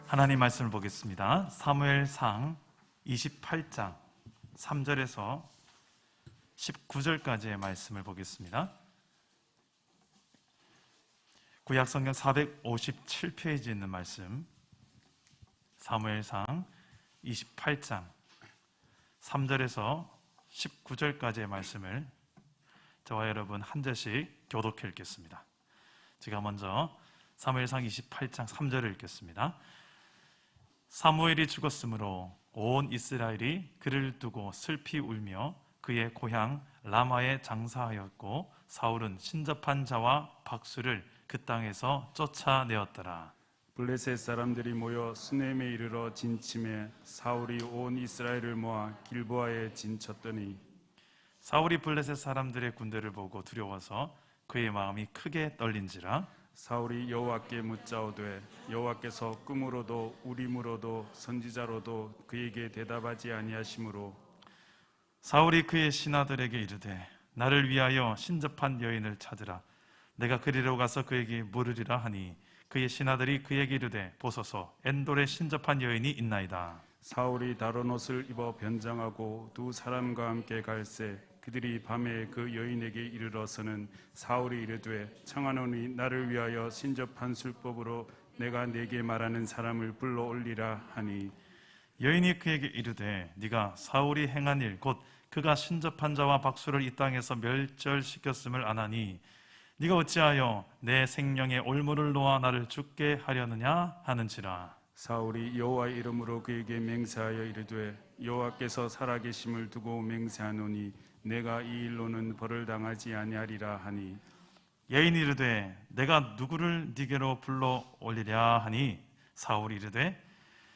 하나님 말씀을 보겠습니다. 사무엘상 28장 3절에서 19절까지의 말씀을 보겠습니다. 구약성경 457페이지에 있는 말씀, 사무엘상 28장 3절에서 19절까지의 말씀을 저와 여러분 한 절씩 교독해 읽겠습니다. 제가 먼저 사무엘상 28장 3절을 읽겠습니다. 사무엘이 죽었으므로 온 이스라엘이 그를 두고 슬피 울며 그의 고향 라마에 장사하였고 사울은 신접한 자와 박수를 그 땅에서 쫓아내었더라. 블레셋 사람들이 모여 수넴에 이르러 진침해 사울이 온 이스라엘을 모아 길보아에 진쳤더니 사울이 블레셋 사람들의 군대를 보고 두려워서 그의 마음이 크게 떨린지라. 사울이 여호와께 묻자오되 여호와께서 꿈으로도 우림으로도 선지자로도 그에게 대답하지 아니하시므로 사울이 그의 신하들에게 이르되 나를 위하여 신접한 여인을 찾으라. 내가 그리로 가서 그에게 물으리라 하니 그의 신하들이 그에게 이르되 보소서 엔돌에 신접한 여인이 있나이다. 사울이 다른 옷을 입어 변장하고 두 사람과 함께 갈새 그들이 밤에 그 여인에게 이르러서는 사울이 이르되 청하노니 나를 위하여 신접한 술법으로 내가 네게 말하는 사람을 불러올리라 하니 여인이 그에게 이르되 네가 사울이 행한 일 곧 그가 신접한 자와 박수를 이 땅에서 멸절시켰음을 아나니 네가 어찌하여 내 생명의 올무를 놓아 나를 죽게 하려느냐 하는지라. 사울이 여호와의 이름으로 그에게 맹세하여 이르되 여호와께서 살아계심을 두고 맹세하노니 내가 이 일로는 벌을 당하지 아니하리라 하니 여인이 이르되 내가 누구를 네게로 불러 올리랴 하니 사울이 이르되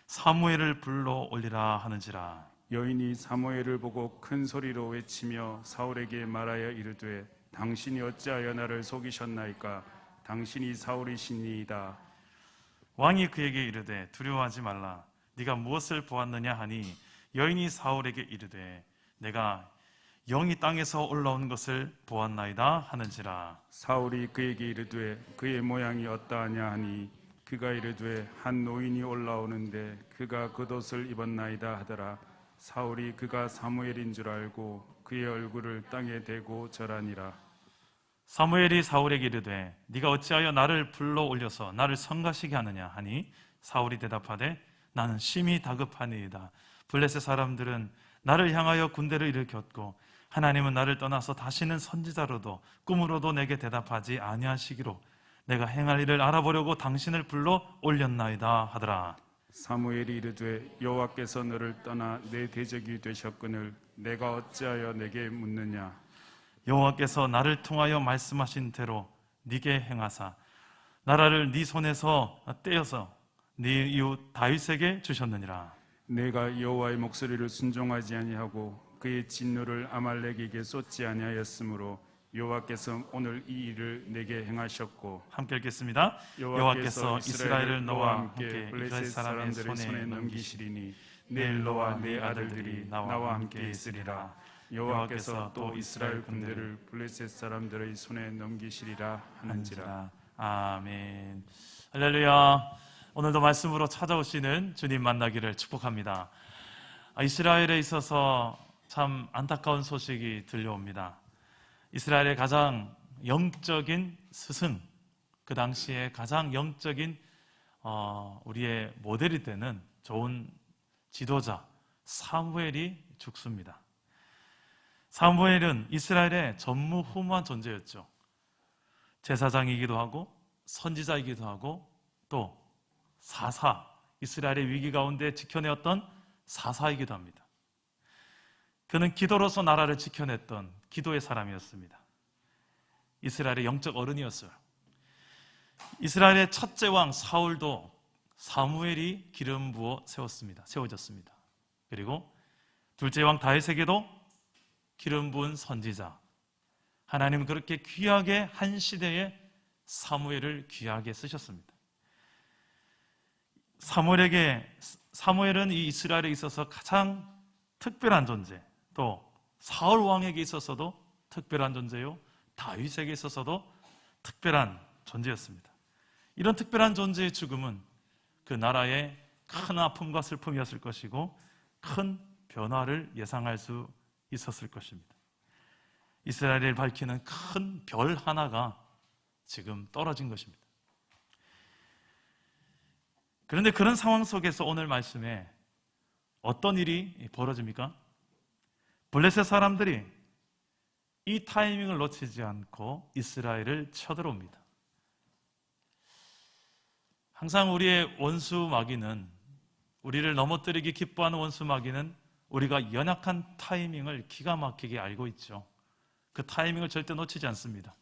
사무엘을 불러 올리라 하는지라. 여인이 사무엘을 보고 큰 소리로 외치며 사울에게 말하여 이르되 당신이 어찌하여 나를 속이셨나이까? 당신이 사울이시니이다. 왕이 그에게 이르되 두려워하지 말라. 네가 무엇을 보았느냐 하니 여인이 사울에게 이르되 내가 영이 땅에서 올라온 것을 보았나이다 하는지라. 사울이 그에게 이르되 그의 모양이 어떠하냐 하니 그가 이르되 한 노인이 올라오는데 그가 겉옷을 입었나이다 하더라. 사울이 그가 사무엘인 줄 알고 그의 얼굴을 땅에 대고 절하니라. 사무엘이 사울에게 이르되 네가 어찌하여 나를 불러 올려서 나를 성가시게 하느냐 하니 사울이 대답하되 나는 심히 다급하니이다. 블레셋 사람들은 나를 향하여 군대를 일으켰고 하나님은 나를 떠나서 다시는 선지자로도 꿈으로도 내게 대답하지 아니하시기로 내가 행할 일을 알아보려고 당신을 불러 올렸나이다 하더라. 사무엘이 이르되 여호와께서 너를 떠나 내 대적이 되셨거늘 내가 어찌하여 내게 묻느냐. 여호와께서 나를 통하여 말씀하신 대로 네게 행하사 나라를 네 손에서 떼어서 네 이웃 다윗에게 주셨느니라. 내가 여호와의 목소리를 순종하지 아니하고 그의 진노를 아말렉에게 쏟지 아니하였으므로 여호와께서 오늘 이 일을 내게 행하셨고 함께 읽겠습니다. 여호와께서 이스라엘을 너와 함께 블레셋 사람들의 손에 넘기시리니 내일 너와 네 아들들이 나와 함께 있으리라. 여호와께서 또 이스라엘 군대를 블레셋 사람들의 손에 넘기시리라 하는지라. 아멘. 할렐루야. 오늘도 말씀으로 찾아오시는 주님 만나기를 축복합니다. 이스라엘에 있어서 참 안타까운 소식이 들려옵니다. 이스라엘의 가장 영적인 스승, 그 당시에 가장 영적인 우리의 모델이 되는 좋은 지도자 사무엘이 죽습니다. 사무엘은 이스라엘의 전무후무한 존재였죠. 제사장이기도 하고 선지자이기도 하고 또 사사, 이스라엘의 위기 가운데 지켜내었던 사사이기도 합니다. 그는 기도로서 나라를 지켜냈던 기도의 사람이었습니다. 이스라엘의 영적 어른이었어요. 이스라엘의 첫째 왕 사울도 사무엘이 기름 부어 세워졌습니다. 그리고 둘째 왕 다윗에게도 기름 부은 선지자, 하나님은 그렇게 귀하게 한 시대에 사무엘을 귀하게 쓰셨습니다. 사무엘은 이 이스라엘에 있어서 가장 특별한 존재, 또 사울 왕에게 있어서도 특별한 존재요, 다윗에게 있어서도 특별한 존재였습니다. 이런 특별한 존재의 죽음은 그 나라의 큰 아픔과 슬픔이었을 것이고 큰 변화를 예상할 수 있었을 것입니다. 이스라엘을 밝히는 큰 별 하나가 지금 떨어진 것입니다. 그런데 그런 상황 속에서 오늘 말씀에 어떤 일이 벌어집니까? 블레셋 사람들이 이 타이밍을 놓치지 않고 이스라엘을 쳐들어옵니다. 항상 우리의 원수 마귀는, 우리를 넘어뜨리기 기뻐하는 원수 마귀는 우리가 연약한 타이밍을 기가 막히게 알고 있죠. 그 타이밍을 절대 놓치지 않습니다.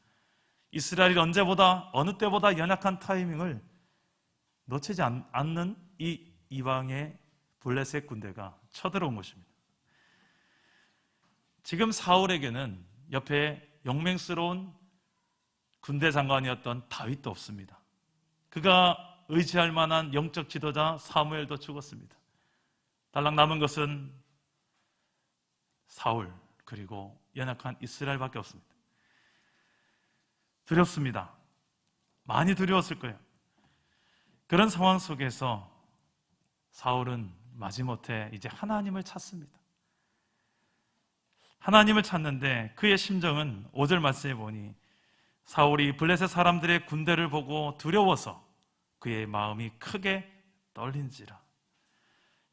이스라엘이 언제보다 어느 때보다 연약한 타이밍을 놓치지 않는 이 이방의 블레셋 군대가 쳐들어온 것입니다. 지금 사울에게는 옆에 용맹스러운 군대 장관이었던 다윗도 없습니다. 그가 의지할 만한 영적 지도자 사무엘도 죽었습니다. 달랑 남은 것은 사울 그리고 연약한 이스라엘밖에 없습니다. 두렵습니다. 많이 두려웠을 거예요. 그런 상황 속에서 사울은 마지못해 이제 하나님을 찾습니다. 하나님을 찾는데 그의 심정은 5절 말씀에 보니 사울이 블레셋 사람들의 군대를 보고 두려워서 그의 마음이 크게 떨린지라.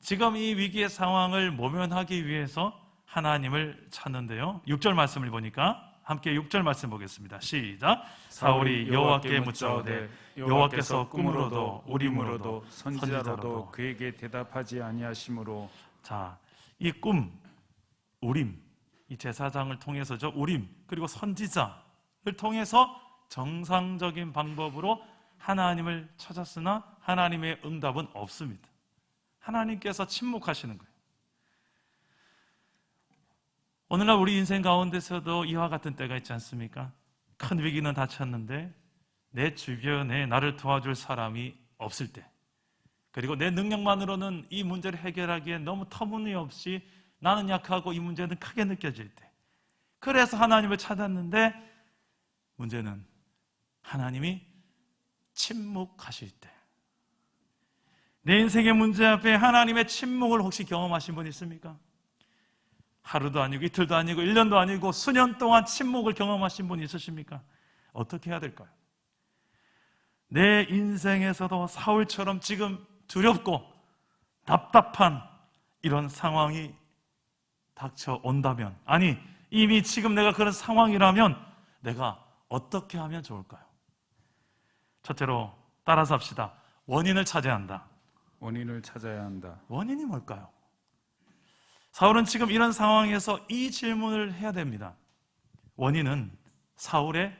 지금 이 위기의 상황을 모면하기 위해서 하나님을 찾는데요, 6절 말씀을 보니까 함께 6절 말씀 보겠습니다. 시작. 사울이 여호와께 묻자오되 여호와께서 꿈으로도 우림으로도 선지자로도 그에게 대답하지 아니하심으로. 자, 이 꿈, 우림, 이 제사장을 통해서죠, 우림 그리고 선지자를 통해서 정상적인 방법으로 하나님을 찾았으나 하나님의 응답은 없습니다. 하나님께서 침묵하시는 거예요. 오늘날 우리 인생 가운데서도 이와 같은 때가 있지 않습니까? 큰 위기는 닥쳤는데 내 주변에 나를 도와줄 사람이 없을 때, 그리고 내 능력만으로는 이 문제를 해결하기에 너무 터무니없이 나는 약하고 이 문제는 크게 느껴질 때, 그래서 하나님을 찾았는데 문제는 하나님이 침묵하실 때, 내 인생의 문제 앞에 하나님의 침묵을 혹시 경험하신 분 있습니까? 하루도 아니고 이틀도 아니고 1년도 아니고 수년 동안 침묵을 경험하신 분 있으십니까? 어떻게 해야 될까요? 내 인생에서도 사울처럼 지금 두렵고 답답한 이런 상황이 닥쳐온다면, 아니 이미 지금 내가 그런 상황이라면 내가 어떻게 하면 좋을까요? 첫째로 따라서 합시다. 원인을 찾아야 한다. 원인을 찾아야 한다. 원인이 뭘까요? 사울은 지금 이런 상황에서 이 질문을 해야 됩니다. 원인은 사울의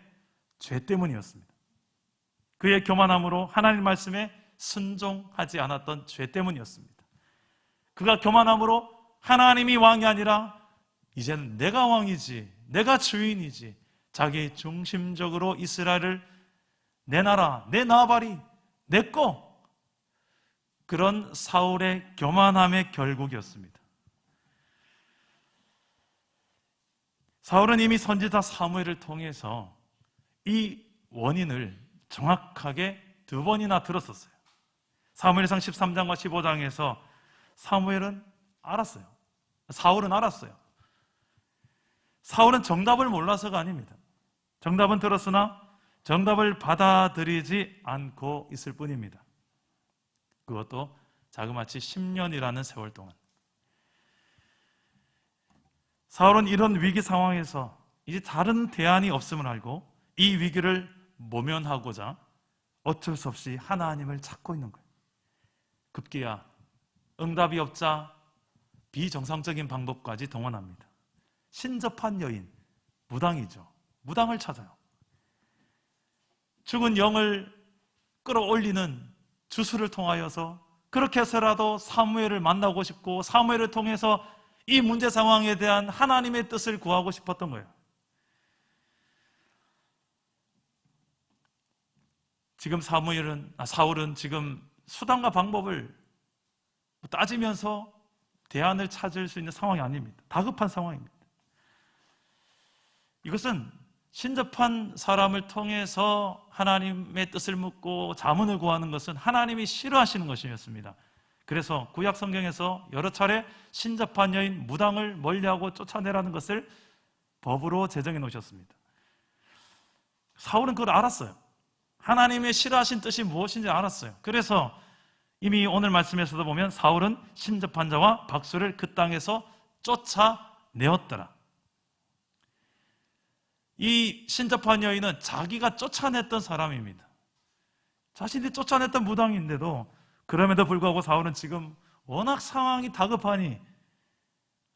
죄 때문이었습니다. 그의 교만함으로 하나님 말씀에 순종하지 않았던 죄 때문이었습니다. 그가 교만함으로 하나님이 왕이 아니라 이제는 내가 왕이지, 내가 주인이지, 자기 중심적으로 이스라엘을 내 나라, 내 나발이 내 거, 그런 사울의 교만함의 결국이었습니다. 사울은 이미 선지자 사무엘을 통해서 이 원인을 정확하게 2번이나 들었었어요. 사무엘상 13장과 15장에서 사무엘은 알았어요. 사울은 알았어요. 사울은 정답을 몰라서가 아닙니다. 정답은 들었으나 정답을 받아들이지 않고 있을 뿐입니다. 그것도 자그마치 10년이라는 세월 동안. 사울은 이런 위기 상황에서 이제 다른 대안이 없음을 알고 이 위기를 모면하고자 어쩔 수 없이 하나님을 찾고 있는 거예요. 급기야 응답이 없자 비정상적인 방법까지 동원합니다. 신접한 여인, 무당이죠. 무당을 찾아요. 죽은 영을 끌어올리는 주술을 통하여서 그렇게 해서라도 사무엘을 만나고 싶고 사무엘을 통해서 이 문제 상황에 대한 하나님의 뜻을 구하고 싶었던 거예요. 지금 사울은 지금 수단과 방법을 따지면서 대안을 찾을 수 있는 상황이 아닙니다. 다급한 상황입니다. 이것은 신접한 사람을 통해서 하나님의 뜻을 묻고 자문을 구하는 것은 하나님이 싫어하시는 것이었습니다. 그래서 구약 성경에서 여러 차례 신접한 여인 무당을 멀리하고 쫓아내라는 것을 법으로 제정해 놓으셨습니다. 사울은 그걸 알았어요. 하나님의 싫어하신 뜻이 무엇인지 알았어요. 그래서 이미 오늘 말씀에서도 보면 사울은 신접한 자와 박수를 그 땅에서 쫓아내었더라. 이 신접한 여인은 자기가 쫓아냈던 사람입니다. 자신이 쫓아냈던 무당인데도 그럼에도 불구하고 사울은 지금 워낙 상황이 다급하니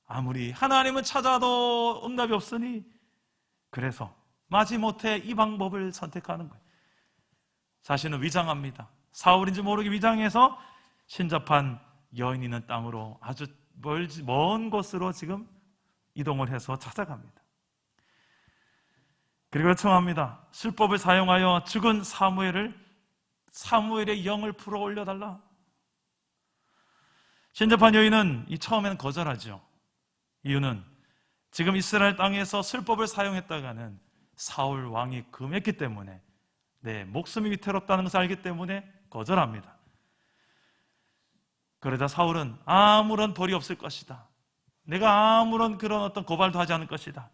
아무리 하나님을 찾아도 응답이 없으니 그래서 마지못해 이 방법을 선택하는 거예요. 자신은 위장합니다. 사울인지 모르게 위장해서 신접한 여인 있는 땅으로 아주 먼 곳으로 지금 이동을 해서 찾아갑니다. 그리고 요청합니다. 술법을 사용하여 죽은 사무엘의 영을 풀어 올려달라. 신접한 여인은 처음에는 거절하죠. 이유는 지금 이스라엘 땅에서 술법을 사용했다가는 사울 왕이 금했기 때문에 내 목숨이 위태롭다는 것을 알기 때문에 거절합니다. 그러자 사울은 아무런 벌이 없을 것이다. 내가 아무런 그런 어떤 고발도 하지 않을 것이다.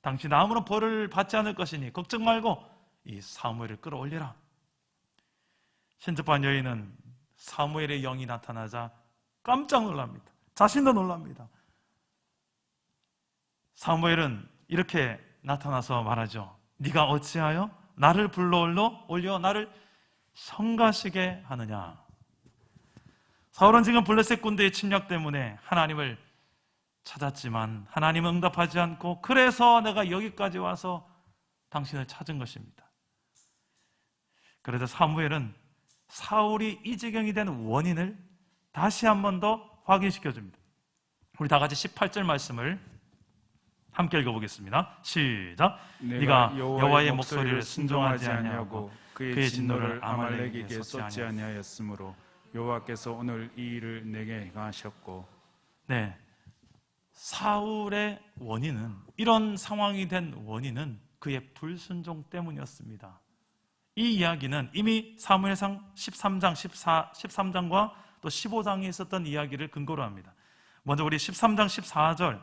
당신 아무런 벌을 받지 않을 것이니 걱정 말고 이 사무엘을 끌어올리라. 신접한 여인은 사무엘의 영이 나타나자 깜짝 놀랍니다. 자신도 놀랍니다. 사무엘은 이렇게 나타나서 말하죠. 네가 어찌하여 나를 불러올려 나를 성가시게 하느냐. 사울은 지금 블레셋 군대의 침략 때문에 하나님을 찾았지만 하나님은 응답하지 않고 그래서 내가 여기까지 와서 당신을 찾은 것입니다. 그래서 사무엘은 사울이 이 지경이 된 원인을 다시 한 번 더 확인시켜 줍니다. 우리 다 같이 18절 말씀을 함께 읽어보겠습니다. 시작. 네가 여호와의 목소리를 순종하지 아니하고 그의 진노를 아말렉에게 쏟지 아니하였으므로 여호와께서 오늘 이 일을 내게 행하셨고. 네, 사울의 원인은, 이런 상황이 된 원인은 그의 불순종 때문이었습니다. 이 이야기는 이미 사무엘상 13장, 13장과 또 15장에 있었던 이야기를 근거로 합니다. 먼저 우리 13장 14절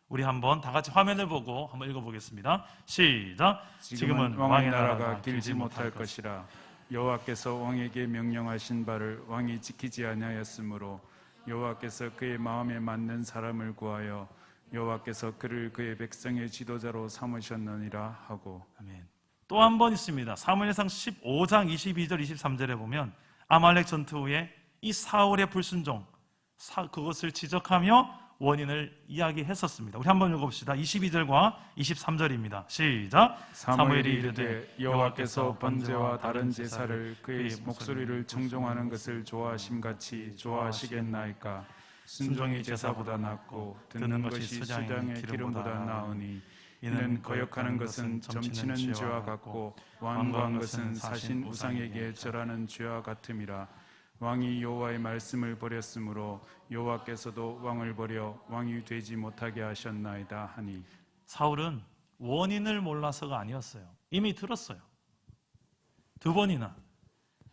우리 한번 다 같이 화면을 보고 한번 읽어보겠습니다. 시작. 지금은 왕의 나라가 길지 못할 것이라. 여호와께서 왕에게 명령하신 바를 왕이 지키지 아니하였으므로 여호와께서 그의 마음에 맞는 사람을 구하여 여호와께서 그를 그의 백성의 지도자로 삼으셨느니라 하고. 아멘. 또 한 번 있습니다. 사무엘상 15장 22절 23절에 보면 아말렉 전투 후에 이 사울의 불순종, 그것을 지적하며 원인을 이야기했었습니다. 우리 한번 읽어봅시다. 22절과 23절입니다. 시작. 사무엘이 이르되 여호와께서 번제와 다른 제사를 그의 목소리를 청종하는 것을 좋아하심같이 좋아하시겠나이까. 순종이 제사보다 낫고 듣는 것이 수장의 기름보다 나으니 이는 거역하는 것은 점치는 죄와 같고 완고한 것은 사신 우상에게 절하는 죄와 같음이라. 왕이 여호와의 말씀을 버렸으므로 여호와께서도 왕을 버려 왕이 되지 못하게 하셨나이다 하니. 사울은 원인을 몰라서가 아니었어요. 이미 들었어요. 두 번이나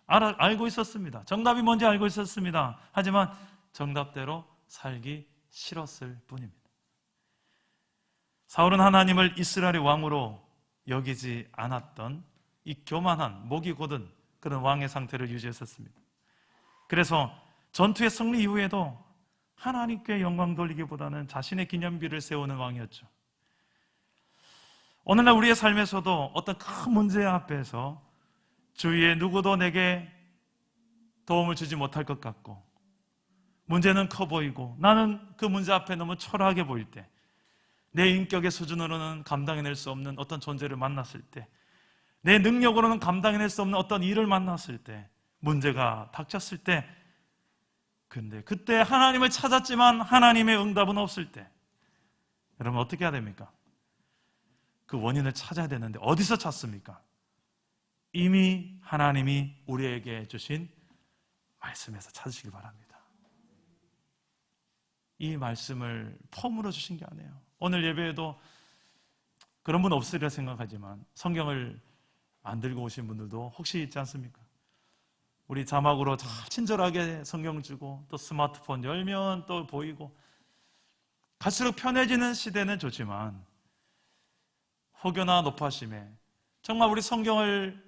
알고 있었습니다. 정답이 뭔지 알고 있었습니다. 하지만 정답대로 살기 싫었을 뿐입니다. 사울은 하나님을 이스라엘의 왕으로 여기지 않았던 이 교만한, 목이 곧은 그런 왕의 상태를 유지했었습니다. 그래서 전투의 승리 이후에도 하나님께 영광 돌리기보다는 자신의 기념비를 세우는 왕이었죠. 오늘날 우리의 삶에서도 어떤 큰 문제 앞에서 주위에 누구도 내게 도움을 주지 못할 것 같고 문제는 커 보이고 나는 그 문제 앞에 너무 초라하게 보일 때, 내 인격의 수준으로는 감당해낼 수 없는 어떤 존재를 만났을 때, 내 능력으로는 감당해낼 수 없는 어떤 일을 만났을 때, 문제가 닥쳤을 때, 근데 그때 하나님을 찾았지만 하나님의 응답은 없을 때, 여러분 어떻게 해야 됩니까? 그 원인을 찾아야 되는데 어디서 찾습니까? 이미 하나님이 우리에게 주신 말씀에서 찾으시길 바랍니다. 이 말씀을 폼으로 주신 게 아니에요. 오늘 예배에도 그런 분 없으리라 생각하지만 성경을 안 들고 오신 분들도 혹시 있지 않습니까? 우리 자막으로 참 친절하게 성경 주고 또 스마트폰 열면 또 보이고 갈수록 편해지는 시대는 좋지만 혹여나 높아심에 정말 우리 성경을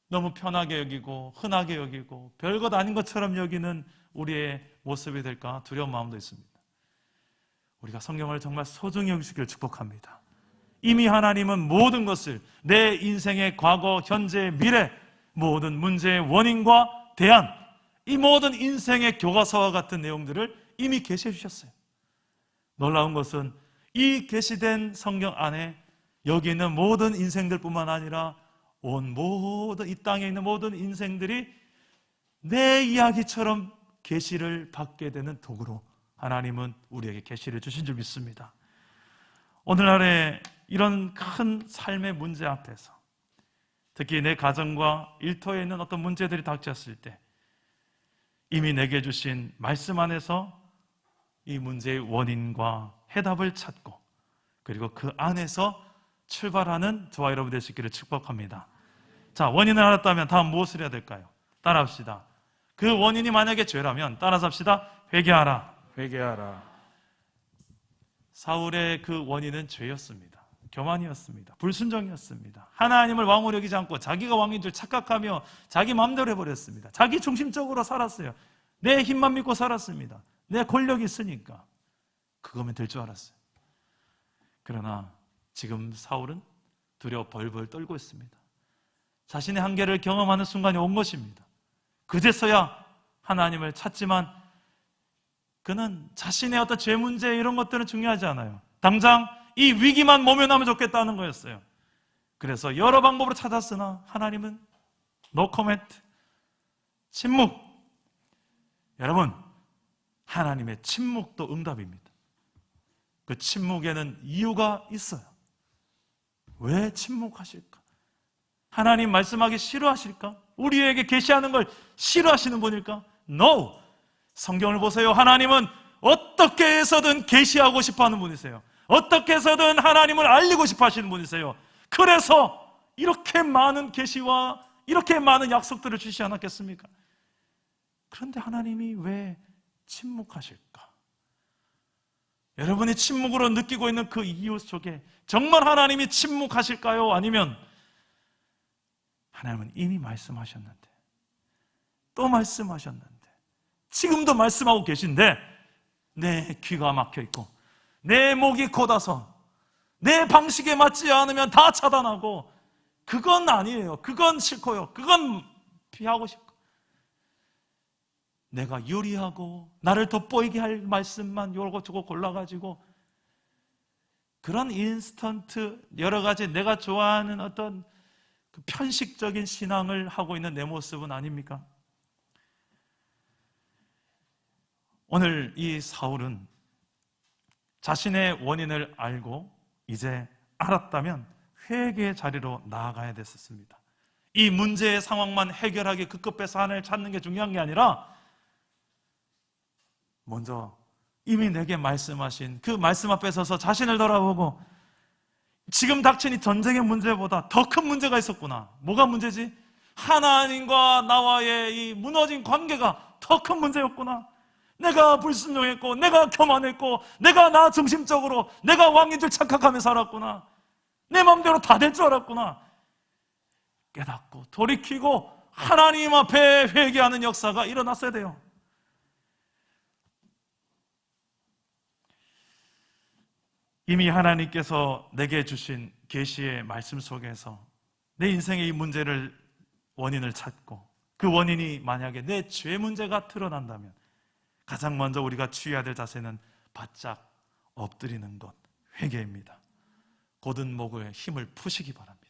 너무 편하게 여기고 흔하게 여기고 별것 아닌 것처럼 여기는 우리의 모습이 될까 두려운 마음도 있습니다. 우리가 성경을 정말 소중히 여기시기를 축복합니다. 이미 하나님은 모든 것을 내 인생의 과거, 현재, 미래 모든 문제의 원인과 대안, 이 모든 인생의 교과서와 같은 내용들을 이미 계시해 주셨어요. 놀라운 것은 이 계시된 성경 안에 여기 있는 모든 인생들뿐만 아니라 온 모든 이 땅에 있는 모든 인생들이 내 이야기처럼 계시를 받게 되는 도구로 하나님은 우리에게 계시를 주신 줄 믿습니다. 오늘날의 이런 큰 삶의 문제 앞에서 특히 내 가정과 일터에 있는 어떤 문제들이 닥쳤을 때 이미 내게 주신 말씀 안에서 이 문제의 원인과 해답을 찾고 그리고 그 안에서 출발하는 저와 여러분 되시기를 축복합니다. 자, 원인을 알았다면 다음 무엇을 해야 될까요? 따라합시다. 그 원인이 만약에 죄라면 따라서 합시다. 회개하라. 회개하라. 사울의 그 원인은 죄였습니다. 교만이었습니다. 불순종이었습니다. 하나님을 왕으로 여기지 않고 자기가 왕인 줄 착각하며 자기 마음대로 해버렸습니다. 자기 중심적으로 살았어요. 내 힘만 믿고 살았습니다. 내 권력이 있으니까 그거면 될 줄 알았어요. 그러나 지금 사울은 두려워 벌벌 떨고 있습니다. 자신의 한계를 경험하는 순간이 온 것입니다. 그제서야 하나님을 찾지만 그는 자신의 어떤 죄 문제 이런 것들은 중요하지 않아요. 당장 이 위기만 모면하면 좋겠다는 거였어요. 그래서 여러 방법으로 찾았으나 하나님은 no comment, 침묵. 여러분, 하나님의 침묵도 응답입니다. 그 침묵에는 이유가 있어요. 왜 침묵하실까? 하나님 말씀하기 싫어하실까? 우리에게 계시하는 걸 싫어하시는 분일까? No! 성경을 보세요. 하나님은 어떻게 해서든 계시하고 싶어하는 분이세요. 어떻게 해서든 하나님을 알리고 싶어 하시는 분이세요. 그래서 이렇게 많은 계시와 이렇게 많은 약속들을 주시지 않았겠습니까? 그런데 하나님이 왜 침묵하실까? 여러분이 침묵으로 느끼고 있는 그 이유 속에 정말 하나님이 침묵하실까요? 아니면 하나님은 이미 말씀하셨는데 또 말씀하셨는데 지금도 말씀하고 계신데 내 귀가 막혀 있고 내 목이 곧아서 내 방식에 맞지 않으면 다 차단하고 그건 아니에요. 그건 싫고요. 그건 피하고 싶고 내가 요리하고 나를 돋보이게 할 말씀만 요것저것 골라가지고 그런 인스턴트 여러 가지 내가 좋아하는 어떤 그 편식적인 신앙을 하고 있는 내 모습은 아닙니까? 오늘 이 사울은 자신의 원인을 알고 이제 알았다면 회개의 자리로 나아가야 됐었습니다. 이 문제의 상황만 해결하기 급급해서 하나님을 찾는 게 중요한 게 아니라 먼저 이미 내게 말씀하신 그 말씀 앞에 서서 자신을 돌아보고 지금 닥친 이 전쟁의 문제보다 더 큰 문제가 있었구나. 뭐가 문제지? 하나님과 나와의 이 무너진 관계가 더 큰 문제였구나. 내가 불순종했고 내가 교만했고 내가 나 중심적으로 내가 왕인 줄 착각하며 살았구나. 내 마음대로 다 될 줄 알았구나. 깨닫고 돌이키고 하나님 앞에 회개하는 역사가 일어났어야 돼요. 이미 하나님께서 내게 주신 계시의 말씀 속에서 내 인생의 이 문제를 원인을 찾고 그 원인이 만약에 내 죄 문제가 드러난다면 가장 먼저 우리가 취해야 될 자세는 바짝 엎드리는 것, 회개입니다. 곧은 목에 힘을 푸시기 바랍니다.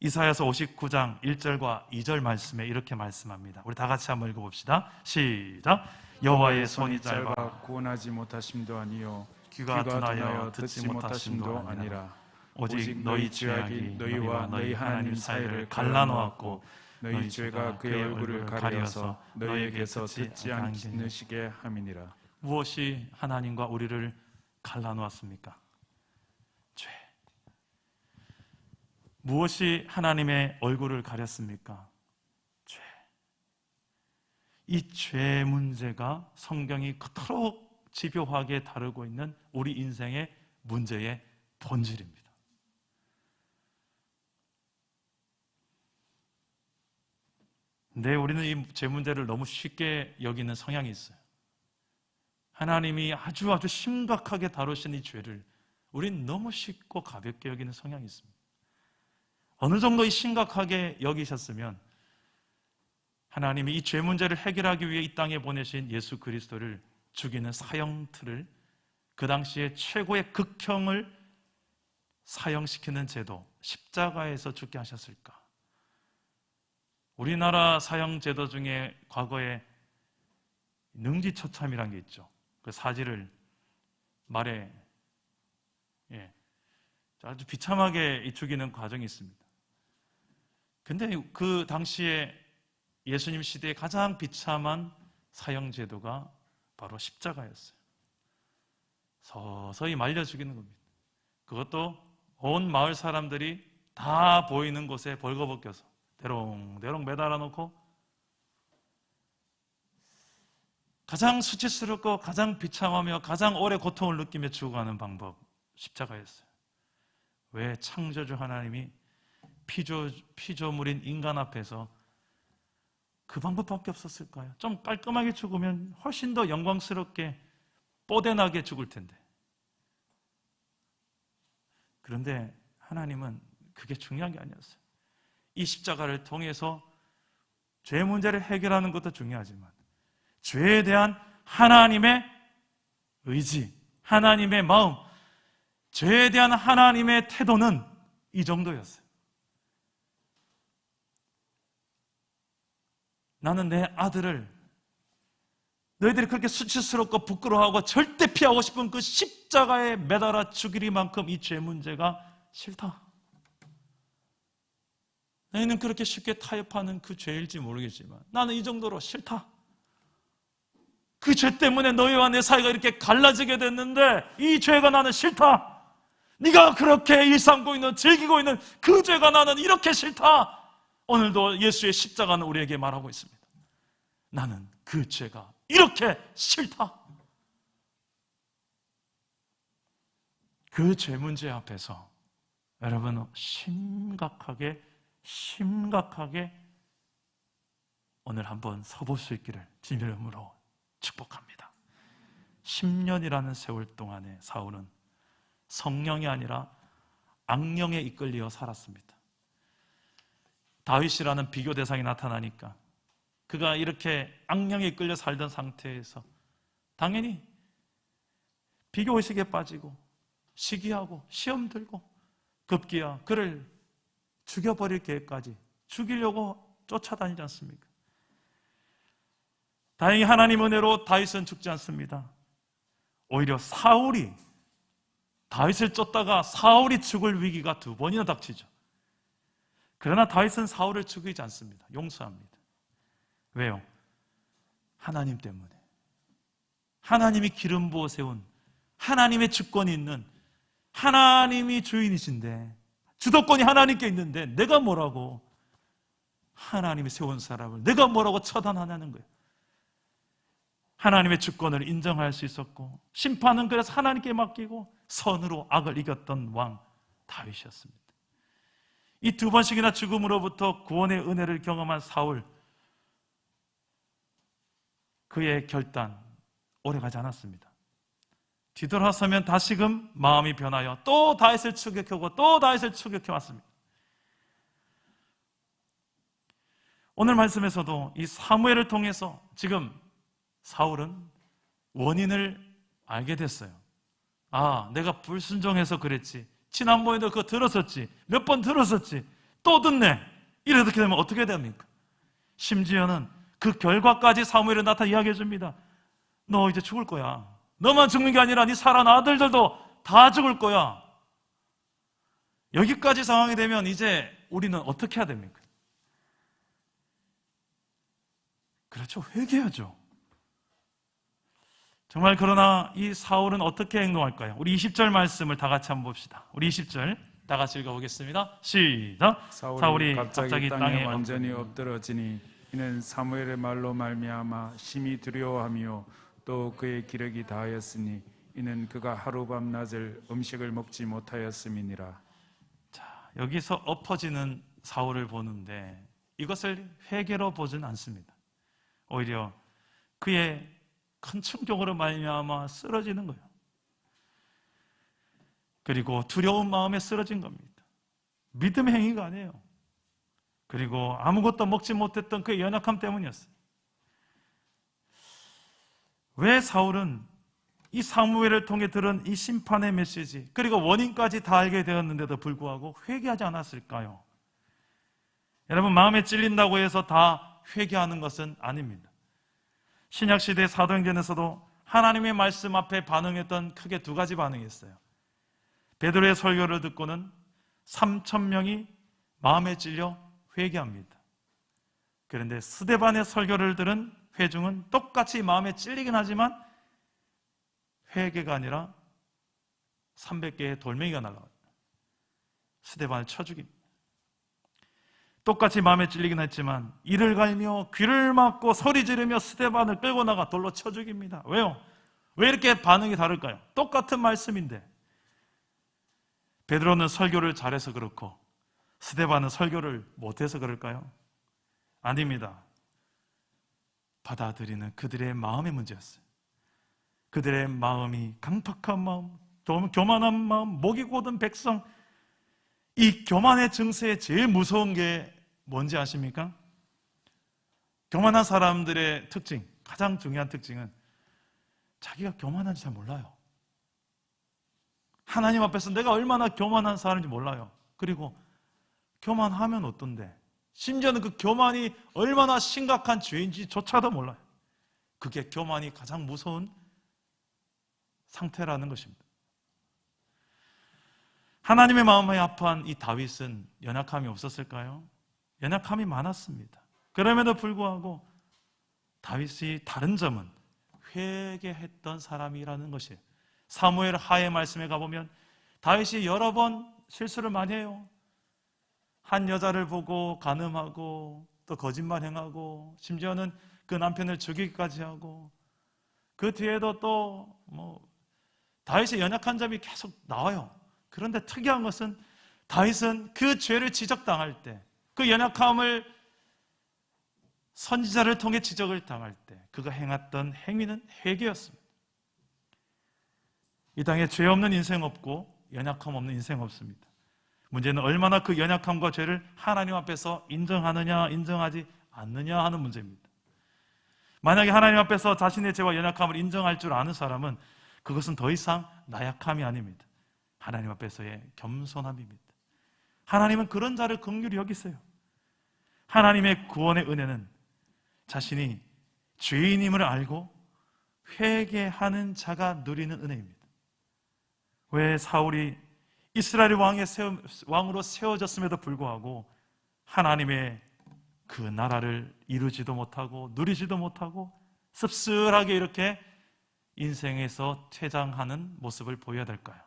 이사야서 59장 1절과 2절 말씀에 이렇게 말씀합니다. 우리 다 같이 한번 읽어봅시다. 시작. 여호와의 손이 짧아 구원하지 못하심도 아니요 귀가 둔하여 듣지 못하심도 아니라 오직 너희 죄악이 너희와 너희 하나님 사이를 갈라놓았고 너희 죄가 그의 얼굴을 가려서 너희에게서 듣지 않으시게 함이니라. 무엇이 하나님과 우리를 갈라놓았습니까? 죄. 무엇이 하나님의 얼굴을 가렸습니까? 죄. 이 죄 문제가 성경이 그토록 집요하게 다루고 있는 우리 인생의 문제의 본질입니다. 근데 우리는 이 죄 문제를 너무 쉽게 여기는 성향이 있어요. 하나님이 아주 심각하게 다루신 이 죄를 우린 너무 쉽고 가볍게 여기는 성향이 있습니다. 어느 정도 심각하게 여기셨으면 하나님이 이 죄 문제를 해결하기 위해 이 땅에 보내신 예수 그리스도를 죽이는 사형틀을, 그 당시에 최고의 극형을 사형시키는 제도, 십자가에서 죽게 하셨을까? 우리나라 사형 제도 중에 과거에 능지처참이라는 게 있죠. 그 사지를 말에 아주 비참하게 죽이는 과정이 있습니다. 근데 그 당시에 예수님 시대에 가장 비참한 사형 제도가 바로 십자가였어요. 서서히 말려 죽이는 겁니다. 그것도 온 마을 사람들이 다 보이는 곳에 벌거벗겨서 대롱대롱 매달아 놓고 가장 수치스럽고 가장 비참하며 가장 오래 고통을 느끼며 죽어가는 방법, 십자가였어요. 왜 창조주 하나님이 피조물인 인간 앞에서 그 방법밖에 없었을까요? 좀 깔끔하게 죽으면 훨씬 더 영광스럽게 뽀대나게 죽을 텐데. 그런데 하나님은 그게 중요한 게 아니었어요. 이 십자가를 통해서 죄 문제를 해결하는 것도 중요하지만 죄에 대한 하나님의 의지, 하나님의 마음, 죄에 대한 하나님의 태도는 이 정도였어요. 나는 내 아들을 너희들이 그렇게 수치스럽고 부끄러워하고 절대 피하고 싶은 그 십자가에 매달아 죽이리만큼 이 죄 문제가 싫다. 너희는 그렇게 쉽게 타협하는 그 죄일지 모르겠지만 나는 이 정도로 싫다. 그 죄 때문에 너희와 내 사이가 이렇게 갈라지게 됐는데 이 죄가 나는 싫다. 네가 그렇게 일삼고 있는, 즐기고 있는 그 죄가 나는 이렇게 싫다. 오늘도 예수의 십자가는 우리에게 말하고 있습니다. 나는 그 죄가 이렇게 싫다. 그 죄 문제 앞에서 여러분 심각하게 오늘 한번 서볼 수 있기를 주님의 이름으로 축복합니다. 10년이라는 세월 동안에 사울은 성령이 아니라 악령에 이끌려 살았습니다. 다윗이라는 비교 대상이 나타나니까 그가 이렇게 악령에 이끌려 살던 상태에서 당연히 비교의식에 빠지고 시기하고 시험 들고 급기야 그를 죽여버릴 계획까지, 죽이려고 쫓아다니지 않습니까? 다행히 하나님 은혜로 다윗은 죽지 않습니다. 오히려 사울이 다윗을 쫓다가 사울이 죽을 위기가 2번이나 닥치죠. 그러나 다윗은 사울을 죽이지 않습니다. 용서합니다. 왜요? 하나님 때문에. 하나님이 기름 부어 세운, 하나님의 주권이 있는, 하나님이 주인이신데, 주도권이 하나님께 있는데 내가 뭐라고 하나님이 세운 사람을 내가 뭐라고 처단하냐는 거예요. 하나님의 주권을 인정할 수 있었고 심판은 그래서 하나님께 맡기고 선으로 악을 이겼던 왕 다윗이었습니다. 이 2번씩이나 죽음으로부터 구원의 은혜를 경험한 사울, 그의 결단 오래가지 않았습니다. 뒤돌아서면 다시금 마음이 변하여 또 다윗을 추격하고 또 다윗을 추격해 왔습니다. 오늘 말씀에서도 이 사무엘을 통해서 지금 사울은 원인을 알게 됐어요. 아, 내가 불순종해서 그랬지. 지난번에도 그거 들었었지. 몇 번 들었었지. 또 듣네. 이렇게 되면 어떻게 됩니까? 심지어는 그 결과까지 사무엘이 나타나 이야기해 줍니다. 너 이제 죽을 거야. 너만 죽는 게 아니라 네 살아난 아들들도 다 죽을 거야. 여기까지 상황이 되면 이제 우리는 어떻게 해야 됩니까? 그렇죠. 회개하죠. 정말 그러나 이 사울은 어떻게 행동할까요? 우리 20절 말씀을 다 같이 한번 봅시다. 우리 20절 다 같이 읽어보겠습니다. 시작. 사울이 갑자기 땅에 완전히 엎드러지니 이는 사무엘의 말로 말미암아 심히 두려워하며 또 그의 기력이 다하였으니 이는 그가 하루 밤낮을 음식을 먹지 못하였음이니라. 자, 여기서 엎어지는 사울을 보는데 이것을 회개로 보진 않습니다. 오히려 그의 큰 충격으로 말미암아 쓰러지는 거예요. 그리고 두려운 마음에 쓰러진 겁니다. 믿음의 행위가 아니에요. 그리고 아무것도 먹지 못했던 그의 연약함 때문이었어요. 왜 사울은 이 사무엘을 통해 들은 이 심판의 메시지, 그리고 원인까지 다 알게 되었는데도 불구하고 회개하지 않았을까요? 여러분, 마음에 찔린다고 해서 다 회개하는 것은 아닙니다. 신약시대 사도행전에서도 하나님의 말씀 앞에 반응했던 크게 두 가지 반응이 있어요. 베드로의 설교를 듣고는 3,000명이 마음에 찔려 회개합니다. 그런데 스데반의 설교를 들은 회중은 똑같이 마음에 찔리긴 하지만 회개가 아니라 300개의 돌멩이가 날아와요. 스데반을 쳐 죽입니다. 똑같이 마음에 찔리긴 했지만 이를 갈며 귀를 막고 소리 지르며 스데반을 끌고 나가 돌로 쳐 죽입니다. 왜요? 왜 이렇게 반응이 다를까요? 똑같은 말씀인데 베드로는 설교를 잘해서 그렇고 스데반은 설교를 못해서 그럴까요? 아닙니다. 받아들이는 그들의 마음의 문제였어요. 그들의 마음이 강팍한 마음, 교만한 마음, 목이 곧은 백성. 이 교만의 증세에 제일 무서운 게 뭔지 아십니까? 교만한 사람들의 특징, 가장 중요한 특징은 자기가 교만한지 잘 몰라요. 하나님 앞에서 내가 얼마나 교만한 사람인지 몰라요. 그리고 교만하면 어떤데? 심지어는 그 교만이 얼마나 심각한 죄인지조차도 몰라요. 그게 교만이 가장 무서운 상태라는 것입니다. 하나님의 마음에 합한 이 다윗은 연약함이 없었을까요? 연약함이 많았습니다. 그럼에도 불구하고 다윗이 다른 점은 회개했던 사람이라는 것이에요. 사무엘 하의 말씀에 가보면 다윗이 여러 번 실수를 많이 해요. 한 여자를 보고 간음하고 또 거짓말 행하고 심지어는 그 남편을 죽이기까지 하고 그 뒤에도 또 다윗의 연약한 점이 계속 나와요. 그런데 특이한 것은 다윗은 그 죄를 지적당할 때, 그 연약함을 선지자를 통해 지적을 당할 때 그가 행했던 행위는 회개였습니다. 이 땅에 죄 없는 인생 없고 연약함 없는 인생 없습니다. 문제는 얼마나 그 연약함과 죄를 하나님 앞에서 인정하느냐 인정하지 않느냐 하는 문제입니다. 만약에 하나님 앞에서 자신의 죄와 연약함을 인정할 줄 아는 사람은 그것은 더 이상 나약함이 아닙니다. 하나님 앞에서의 겸손함입니다. 하나님은 그런 자를 긍휼히 여기세요. 하나님의 구원의 은혜는 자신이 죄인임을 알고 회개하는 자가 누리는 은혜입니다. 왜 사울이 이스라엘 왕으로 세워졌음에도 불구하고 하나님의 그 나라를 이루지도 못하고 누리지도 못하고 씁쓸하게 이렇게 인생에서 퇴장하는 모습을 보여야 될까요?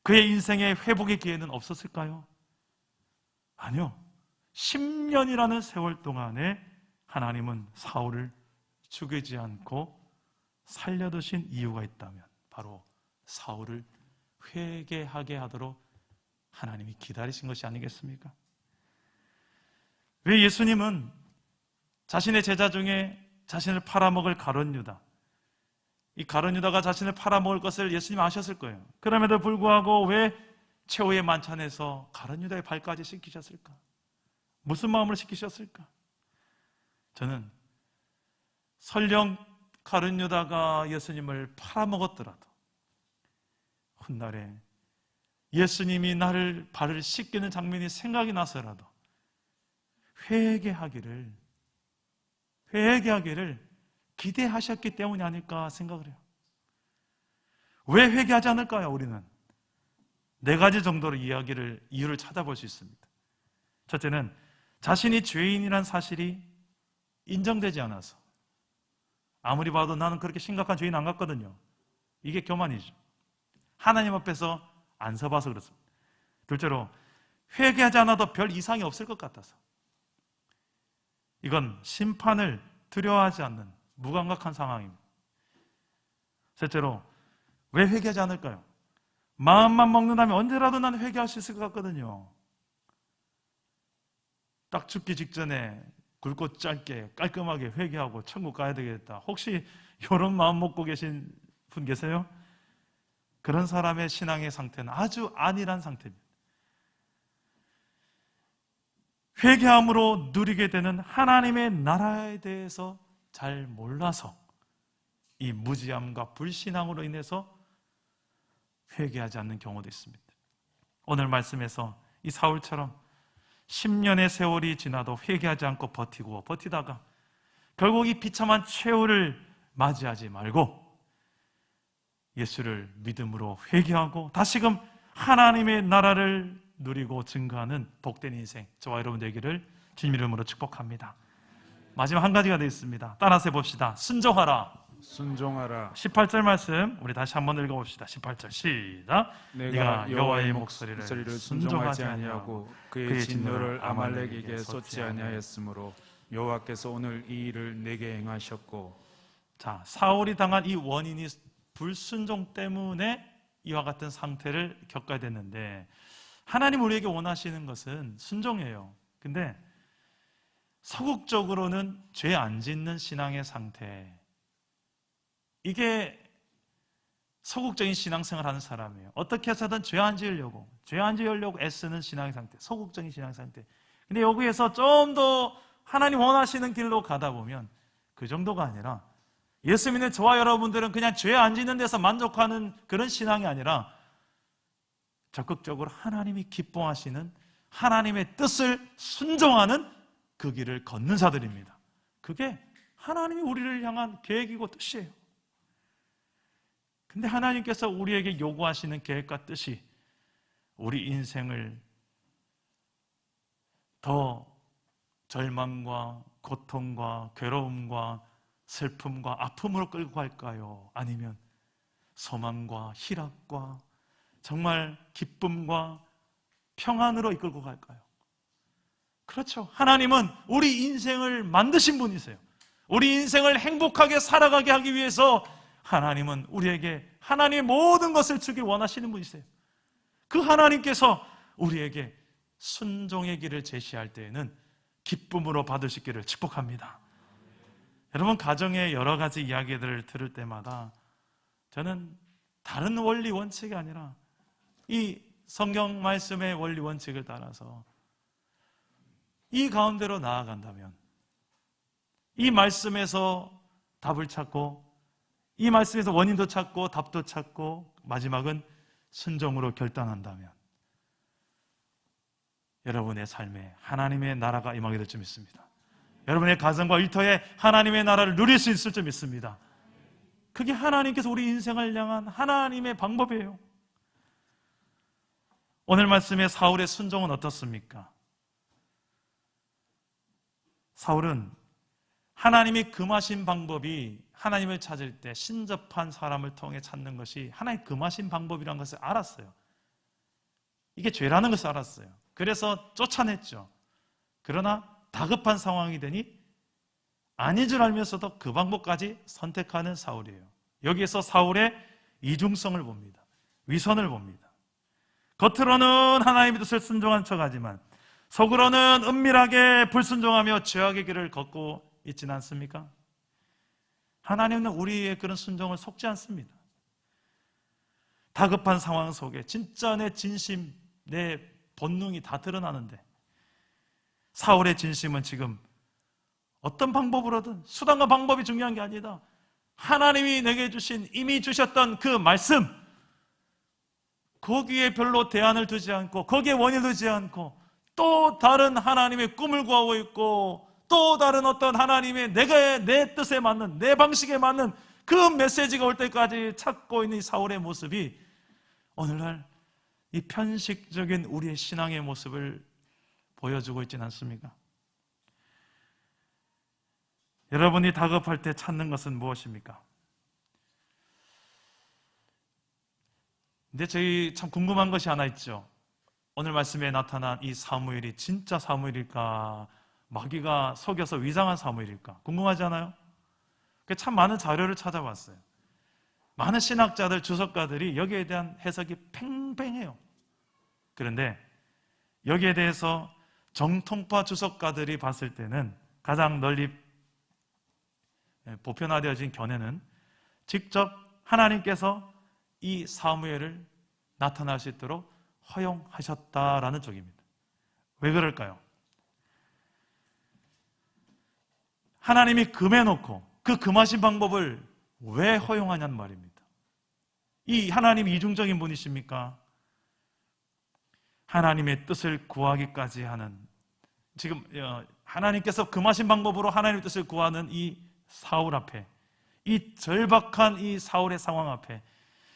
그의 인생에 회복의 기회는 없었을까요? 아니요. 10년이라는 세월 동안에 하나님은 사울을 죽이지 않고 살려두신 이유가 있다면 바로 사울을 회개하게 하도록 하나님이 기다리신 것이 아니겠습니까? 왜 예수님은 자신의 제자 중에 자신을 팔아먹을 가룟 유다, 이 가룟 유다가 자신을 팔아먹을 것을 예수님 아셨을 거예요. 그럼에도 불구하고 왜 최후의 만찬에서 가룟 유다의 발까지 씻기셨을까? 무슨 마음으로 씻기셨을까? 저는 설령 가룟 유다가 예수님을 팔아먹었더라도 훗날에 예수님이 나를 발을 씻기는 장면이 생각이 나서라도 회개하기를 기대하셨기 때문이 아닐까 생각을 해요. 왜 회개하지 않을까요? 우리는 네 가지 정도로 이유를 찾아볼 수 있습니다. 첫째는 자신이 죄인이란 사실이 인정되지 않아서. 아무리 봐도 나는 그렇게 심각한 죄인 안 같거든요. 이게 교만이죠. 하나님 앞에서 안 서봐서 그렇습니다. 둘째로 회개하지 않아도 별 이상이 없을 것 같아서. 이건 심판을 두려워하지 않는 무감각한 상황입니다. 셋째로, 왜 회개하지 않을까요? 마음만 먹는다면 언제라도 난 회개할 수 있을 것 같거든요. 딱 죽기 직전에 굵고 짧게 깔끔하게 회개하고 천국 가야 되겠다. 혹시 이런 마음 먹고 계신 분 계세요? 그런 사람의 신앙의 상태는 아주 안일한 상태입니다. 회개함으로 누리게 되는 하나님의 나라에 대해서 잘 몰라서 이 무지함과 불신앙으로 인해서 회개하지 않는 경우도 있습니다. 오늘 말씀에서 이 사울처럼 10년의 세월이 지나도 회개하지 않고 버티다가 결국 이 비참한 최후를 맞이하지 말고 예수를 믿음으로 회개하고 다시금 하나님의 나라를 누리고 증거하는 복된 인생, 저와 여러분 되기를 주님 이름으로 축복합니다. 마지막 한 가지가 되어 있습니다. 따라서 해봅시다. 순종하라. 18절 말씀 우리 다시 한번 읽어봅시다. 18절 시작. 내가 여호와의 목소리를 순종하지 아니하고 그의 진노를 아말렉에게 쏟지 아니하였으므로 여호와께서 오늘 이 일을 내게 행하셨고. 자, 사울이 당한 이 원인이 불순종 때문에 이와 같은 상태를 겪어야 됐는데, 하나님 우리에게 원하시는 것은 순종이에요. 근데 서국적으로는 죄 안 짓는 신앙의 상태, 이게 소극적인 신앙생활 하는 사람이에요. 어떻게 해서든 죄 안 지으려고 애쓰는 신앙의 상태, 소극적인 신앙의 상태. 근데 여기에서 좀 더 하나님 원하시는 길로 가다 보면 그 정도가 아니라, 예수 믿는 저와 여러분들은 그냥 죄 안 짓는 데서 만족하는 그런 신앙이 아니라 적극적으로 하나님이 기뻐하시는 하나님의 뜻을 순종하는 그 길을 걷는 자들입니다. 그게 하나님이 우리를 향한 계획이고 뜻이에요. 근데 하나님께서 우리에게 요구하시는 계획과 뜻이 우리 인생을 더 절망과 고통과 괴로움과 슬픔과 아픔으로 끌고 갈까요? 아니면 소망과 희락과 정말 기쁨과 평안으로 이끌고 갈까요? 그렇죠. 하나님은 우리 인생을 만드신 분이세요. 우리 인생을 행복하게 살아가게 하기 위해서 하나님은 우리에게 하나님의 모든 것을 주길 원하시는 분이세요. 그 하나님께서 우리에게 순종의 길을 제시할 때에는 기쁨으로 받으실 길을 축복합니다. 여러분, 가정의 여러 가지 이야기들을 들을 때마다 저는 다른 원리 원칙이 아니라 이 성경 말씀의 원리 원칙을 따라서 이 가운데로 나아간다면, 이 말씀에서 답을 찾고, 이 말씀에서 원인도 찾고 답도 찾고 마지막은 순종으로 결단한다면 여러분의 삶에 하나님의 나라가 임하게 될 줄 믿습니다. 여러분의 가정과 일터에 하나님의 나라를 누릴 수 있을 줄 믿습니다. 그게 하나님께서 우리 인생을 향한 하나님의 방법이에요. 오늘 말씀의 사울의 순종은 어떻습니까? 사울은 하나님이 금하신 방법이, 하나님을 찾을 때 신접한 사람을 통해 찾는 것이 하나님 금하신 방법이라는 것을 알았어요. 이게 죄라는 것을 알았어요. 그래서 쫓아냈죠. 그러나 다급한 상황이 되니 아닌 줄 알면서도 그 방법까지 선택하는 사울이에요. 여기에서 사울의 이중성을 봅니다. 위선을 봅니다. 겉으로는 하나님의 뜻을 순종한 척하지만 속으로는 은밀하게 불순종하며 죄악의 길을 걷고 있지는 않습니까? 하나님은 우리의 그런 순종을 속지 않습니다. 다급한 상황 속에 진짜 내 진심, 내 본능이 다 드러나는데 사울의 진심은 지금 어떤 방법으로든, 수단과 방법이 중요한 게 아니다. 하나님이 내게 주신, 이미 주셨던 그 말씀, 거기에 별로 대안을 두지 않고 거기에 원인을 두지 않고 또 다른 하나님의 꿈을 구하고 있고 또 다른 어떤 하나님의 내 뜻에 맞는, 내 방식에 맞는 그 메시지가 올 때까지 찾고 있는 이 사울의 모습이 오늘날 이 편식적인 우리의 신앙의 모습을 보여주고 있지는 않습니까? 여러분이 다급할 때 찾는 것은 무엇입니까? 근데 저희 참 궁금한 것이 하나 있죠. 오늘 말씀에 나타난 이 사무엘이 진짜 사무엘일까, 마귀가 속여서 위장한 사무엘일까? 궁금하지 않아요? 참 많은 자료를 찾아봤어요. 많은 신학자들, 주석가들이 여기에 대한 해석이 팽팽해요. 그런데 여기에 대해서 정통파 주석가들이 봤을 때는 가장 널리 보편화되어진 견해는 직접 하나님께서 이 사무엘을 나타날 수 있도록 허용하셨다라는 쪽입니다. 왜 그럴까요? 하나님이 금해놓고 그 금하신 방법을 왜 허용하냐는 말입니다. 이 하나님이 이중적인 분이십니까? 하나님의 뜻을 구하기까지 하는, 지금 하나님께서 금하신 방법으로 하나님의 뜻을 구하는 이 사울 앞에, 이 절박한 이 사울의 상황 앞에,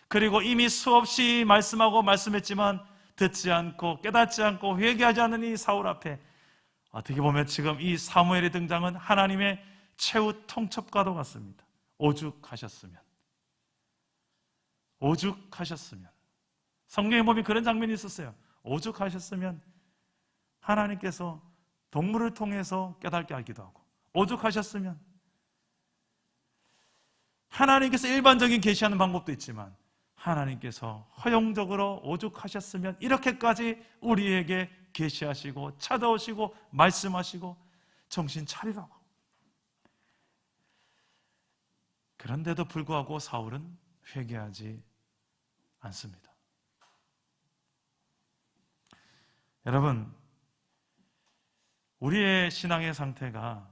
그리고 이미 수없이 말씀하고 말씀했지만 듣지 않고 깨닫지 않고 회개하지 않는 이 사울 앞에, 어떻게 보면 지금 이 사무엘의 등장은 하나님의 최후 통첩과도 같습니다. 오죽하셨으면, 오죽하셨으면. 성경에 보면 그런 장면이 있었어요. 오죽하셨으면 하나님께서 동물을 통해서 깨닫게 하기도 하고, 오죽하셨으면 하나님께서 일반적인 계시하는 방법도 있지만 하나님께서 허용적으로 오죽하셨으면 이렇게까지 우리에게 계시하시고 찾아오시고 말씀하시고 정신 차리라고. 그런데도 불구하고 사울은 회개하지 않습니다. 여러분, 우리의 신앙의 상태가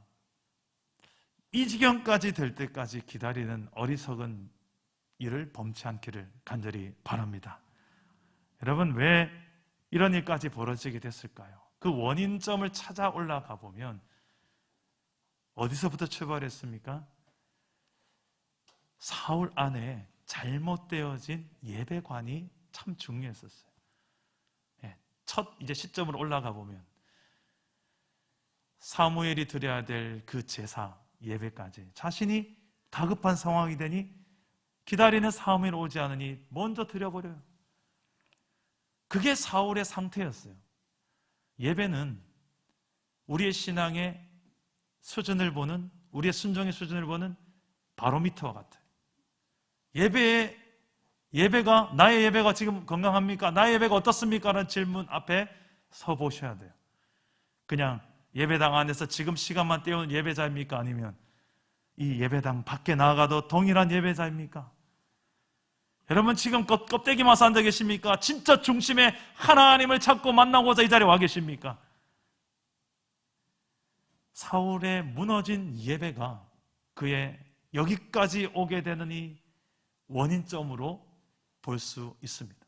이 지경까지 될 때까지 기다리는 어리석은 일을 범치 않기를 간절히 바랍니다. 여러분, 왜 이런 일까지 벌어지게 됐을까요? 그 원인점을 찾아 올라가 보면 어디서부터 출발했습니까? 사울 안에 잘못되어진 예배관이 참 중요했었어요. 첫 이제 시점으로 올라가 보면 사무엘이 드려야 될 그 제사 예배까지 자신이 다급한 상황이 되니 기다리는 사무엘 오지 않으니 먼저 드려버려요. 그게 사울의 상태였어요. 예배는 우리의 신앙의 수준을 보는, 우리의 순종의 수준을 보는 바로미터와 같아요. 예배가, 나의 예배가 지금 건강합니까? 나의 예배가 어떻습니까? 라는 질문 앞에 서 보셔야 돼요. 그냥 예배당 안에서 지금 시간만 때우는 예배자입니까? 아니면 이 예배당 밖에 나가도 동일한 예배자입니까? 여러분, 지금 껍데기만 앉아 계십니까? 진짜 중심에 하나님을 찾고 만나고자 이 자리에 와 계십니까? 사울의 무너진 예배가 그의 여기까지 오게 되는 이 원인점으로 볼 수 있습니다.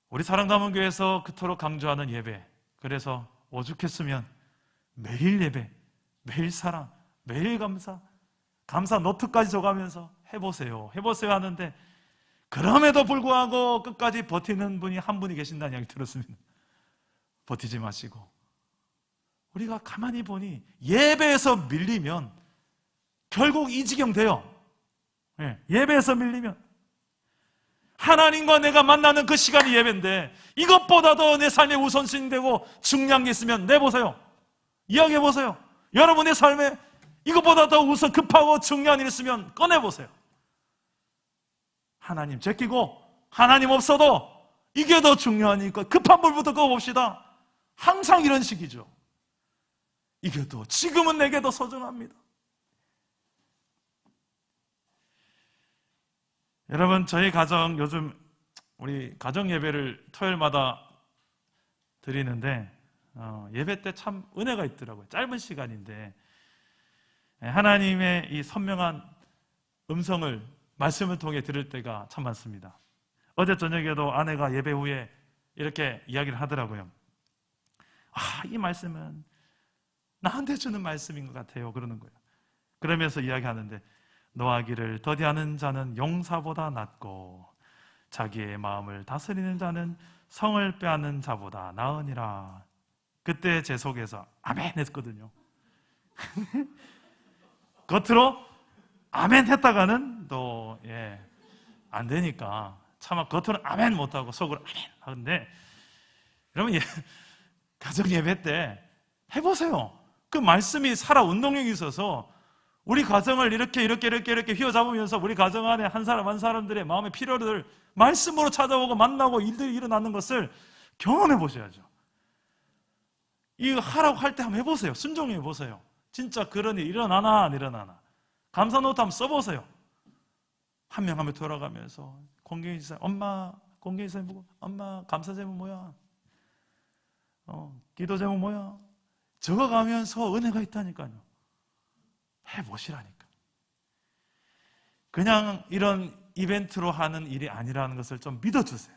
우리 사랑담은 교회에서 그토록 강조하는 예배, 그래서 오죽했으면 매일 예배, 매일 사랑, 매일 감사 노트까지 줘가면서 해보세요 하는데, 그럼에도 불구하고 끝까지 버티는 분이 한 분이 계신다는 이야기 들었습니다. 버티지 마시고, 우리가 가만히 보니 예배에서 밀리면 결국 이 지경 돼요. 예배에서 밀리면 하나님과 내가 만나는 그 시간이 예배인데, 이것보다도 내 삶의 우선순위 되고 중요한 게 있으면 내보세요. 이야기해보세요. 여러분의 삶에 이것보다 더 우선 급하고 중요한 일이 있으면 꺼내보세요. 하나님 제끼고 하나님 없어도 이게 더 중요하니까 급한 불부터 꺼봅시다. 항상 이런 식이죠. 이게 더, 지금은 내게 더 소중합니다. 여러분, 저희 가정 요즘 우리 가정 예배를 토요일마다 드리는데 예배 때 참 은혜가 있더라고요. 짧은 시간인데 하나님의 이 선명한 음성을 말씀을 통해 들을 때가 참 많습니다. 어제 저녁에도 아내가 예배 후에 이렇게 이야기를 하더라고요. 이 말씀은 나한테 주는 말씀인 것 같아요, 그러는 거예요. 그러면서 이야기하는데, 노하기를 더디하는 자는 용사보다 낫고 자기의 마음을 다스리는 자는 성을 빼앗는 자보다 나으니라. 그때 제 속에서 아멘 했거든요. 겉으로 아멘 했다가는 또 안 되니까 차마 겉으로는 아멘 못하고 속으로 아멘 하는데, 여러분, 가정 예배 때 해보세요. 그 말씀이 살아 운동력이 있어서 우리 가정을 이렇게 휘어잡으면서 우리 가정 안에 한 사람 한 사람들의 마음의 필요를 말씀으로 찾아오고 만나고 일들이 일어나는 것을 경험해 보셔야죠. 이거 하라고 할 때 한번 해보세요. 순종해 보세요. 진짜 그런 일 일어나나 안 일어나나. 감사 노트 한번 써보세요. 한 명 한 명 돌아가면서 공경이사 엄마, 공경이사 보고 엄마 감사 제목 뭐야? 기도 제목 뭐야? 적어가면서 은혜가 있다니까요. 해보시라니까. 그냥 이런 이벤트로 하는 일이 아니라는 것을 좀 믿어주세요.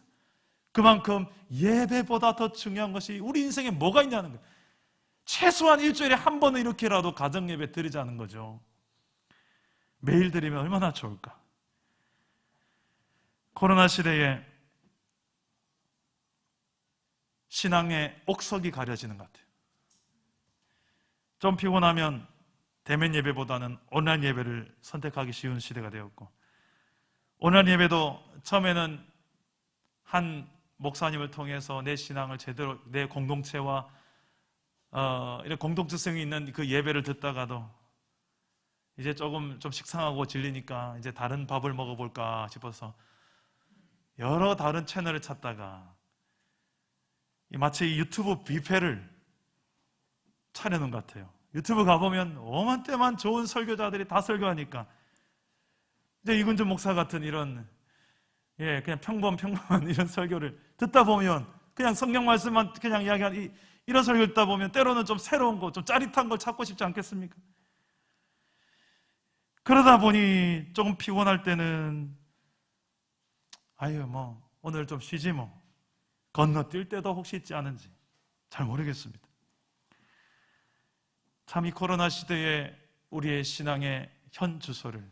그만큼 예배보다 더 중요한 것이 우리 인생에 뭐가 있냐는 거예요. 최소한 일주일에 한 번은 이렇게라도 가정예배 드리자는 거죠. 매일 드리면 얼마나 좋을까. 코로나 시대에 신앙의 옥석이 가려지는 것 같아요. 좀 피곤하면 대면 예배보다는 온라인 예배를 선택하기 쉬운 시대가 되었고, 온라인 예배도 처음에는 한 목사님을 통해서 내 신앙을 제대로 내 공동체와 이런 공동체성이 있는 그 예배를 듣다가도 이제 조금 좀 식상하고 질리니까 이제 다른 밥을 먹어볼까 싶어서 여러 다른 채널을 찾다가 마치 유튜브 뷔페를 차려놓은 것 같아요. 유튜브 가보면 오만 때만 좋은 설교자들이 다 설교하니까 이제 이근준 목사 같은 이런 그냥 평범한 이런 설교를 듣다 보면 그냥 성경 말씀만 그냥 이야기하는 이런 설교 듣다 보면 때로는 좀 새로운 거, 좀 짜릿한 걸 찾고 싶지 않겠습니까? 그러다 보니 조금 피곤할 때는 오늘 좀 쉬지 건너뛸 때도 혹시 있지 않은지 잘 모르겠습니다. 참 이 코로나 시대에 우리의 신앙의 현 주소를,